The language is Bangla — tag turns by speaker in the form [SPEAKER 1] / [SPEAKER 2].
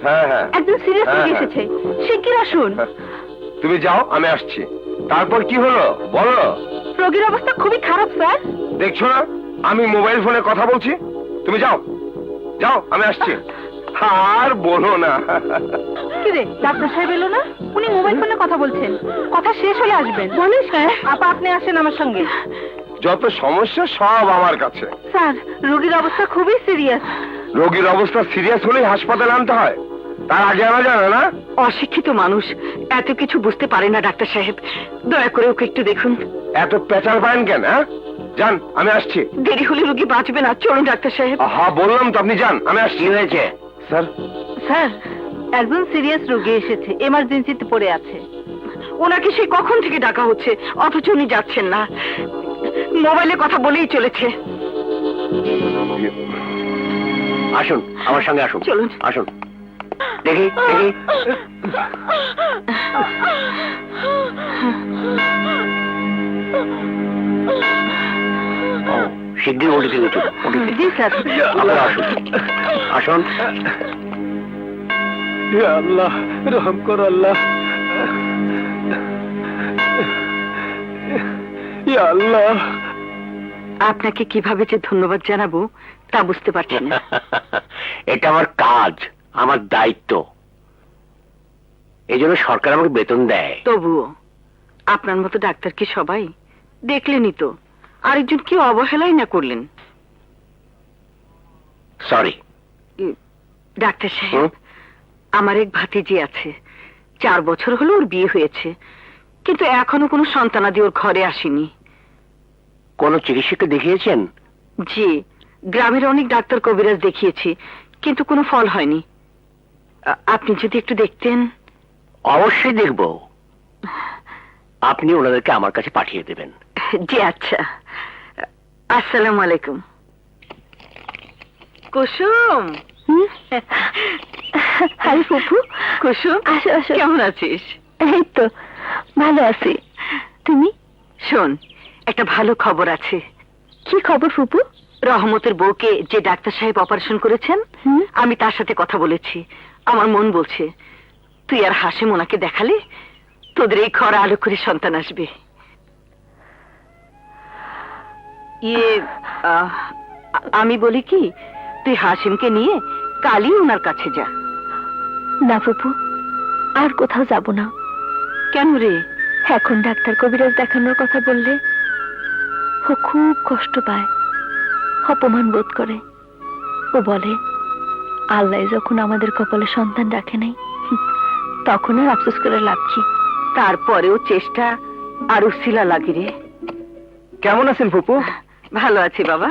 [SPEAKER 1] হ্যাঁ হ্যাঁ
[SPEAKER 2] একজন সিরিয়াস রোগী এসেছে, শিগগির আসুন।
[SPEAKER 1] তুমি যাও, আমি আসছি। তারপর কি হলো বলো।
[SPEAKER 2] রোগীর অবস্থা খুবই খারাপ স্যার।
[SPEAKER 1] দেখছো না আমি মোবাইল ফোনে কথা বলছি? তুমি যাও যাও, আমি আসছি। আর বলো না।
[SPEAKER 2] কি রে, ডাক্তার সাহেব এলো না? উনি মোবাইল ফোনে কথা বলছেন, কথা শেষ হলে আসবেন। বলিস স্যার। আপা আপনি আসেন আমার সঙ্গে।
[SPEAKER 1] যত সমস্যা সব আমার কাছে।
[SPEAKER 2] স্যার, রোগীর অবস্থা খুবই সিরিয়াস।
[SPEAKER 1] রোগীর অবস্থা সিরিয়াস হলেই হাসপাতালে আনতে হয়, তার আগে আনা যায় না?
[SPEAKER 2] অশিক্ষিত মানুষ এত কিছু বুঝতে পারে না ডাক্তার সাহেব, দয়া করে ওকে একটু দেখুন।
[SPEAKER 1] এত পেঁচাল পান কেন? হ্যাঁ যান, আমি আসছি।
[SPEAKER 2] দেরি হলে রোগী বাঁচবে না, চলুন ডাক্তার সাহেব।
[SPEAKER 1] হ্যাঁ বললাম তো, আপনি যান, আমি আসছি। কি হয়েছে স্যার?
[SPEAKER 2] স্যার, একজন সিরিয়াস রোগী এসেছে, এমার্জেন্সিতে পড়ে আছে। ওনাকে সে কখন থেকে ডাকা হচ্ছে, অথচ উনি যাচ্ছেন না, মোবাইলে কথা বলেই চলেছে।
[SPEAKER 1] আসুন আমার সঙ্গে, আসুন
[SPEAKER 2] চলুন।
[SPEAKER 1] আসুন, দেখি দেখি। শিগগির ওটি থেকে চলুন।
[SPEAKER 2] জি স্যার।
[SPEAKER 1] আপনারা আসুন, আসুন। ইয়া আল্লাহ, রহম করো আল্লাহ। ইয়া আল্লাহ।
[SPEAKER 2] আপনাকে কিভাবে যে ধন্যবাদ জানাবো তা বুঝতে পারছি না।
[SPEAKER 1] এটা আমার কাজ, আমার দায়িত্ব, এই জন্য সরকার আমাকে বেতন দেয়।
[SPEAKER 2] তবুও আপনার মতো ডাক্তার কি সবাই? দেখলেনই তো, আরেকজন কি অবহেলাই না করলেন।
[SPEAKER 1] সরি।
[SPEAKER 2] ডাক্তার সাহেব, আমার এক ভাতিজি আছে, 4 বছর হলো ওর বিয়ে হয়েছে, কিন্তু এখনো কোনো সন্তানাদি ওর ঘরে আসেনি।
[SPEAKER 1] কোন চিকিৎসককে দেখিয়েছেন?
[SPEAKER 2] জি, গ্রামের অনেক ডাক্তার কবিরাজ দেখিয়েছি, কিন্তু কোনো ফল হয়নি। আপনি যদি একটু দেখতেন।
[SPEAKER 1] অবশ্যই দেখব, আপনি ওনাদেরকে আমার কাছে পাঠিয়ে দেবেন।
[SPEAKER 2] জি আচ্ছা, আসসালামু আলাইকুম। কুসুম।
[SPEAKER 3] হাই ফুপু।
[SPEAKER 2] কুসুম,
[SPEAKER 3] আসো আসো।
[SPEAKER 2] কেমন আছিস?
[SPEAKER 3] এই তো ভালো আছি, তুমি?
[SPEAKER 2] শোন, একটা ভালো খবর আছে।
[SPEAKER 3] কি খবর ফুপু?
[SPEAKER 2] রহমতের বউকে যে ডাক্তার সাহেব অপারেশন করেছেন, আমি তার সাথে কথা বলেছি। আমার মন বলছে তুই আর হাসিম ওনাকে দেখালে তোদের এই ঘরে আলো করে সন্তান আসবে। আমি বলি কি, তুই হাসিমকে নিয়ে কালই ওনার কাছে যা।
[SPEAKER 3] না ফুপু, আর কোথাও যাব না।
[SPEAKER 2] কেন রে?
[SPEAKER 3] এখন ডাক্তার কবিরাজ দেখানোর কথা বললে ও খুব কষ্ট পায়, অপমান বোধ করে। ও বলে আল্লাহ যখন আমাদের কপালে সন্তান রাখে নাই, তখন আর আফসোস করে লাভ কি।
[SPEAKER 2] তারপরেও চেষ্টা আর উশিলা লাগে রে।
[SPEAKER 1] কেমন আছেন ফুপু?
[SPEAKER 2] ভালো আছি বাবা।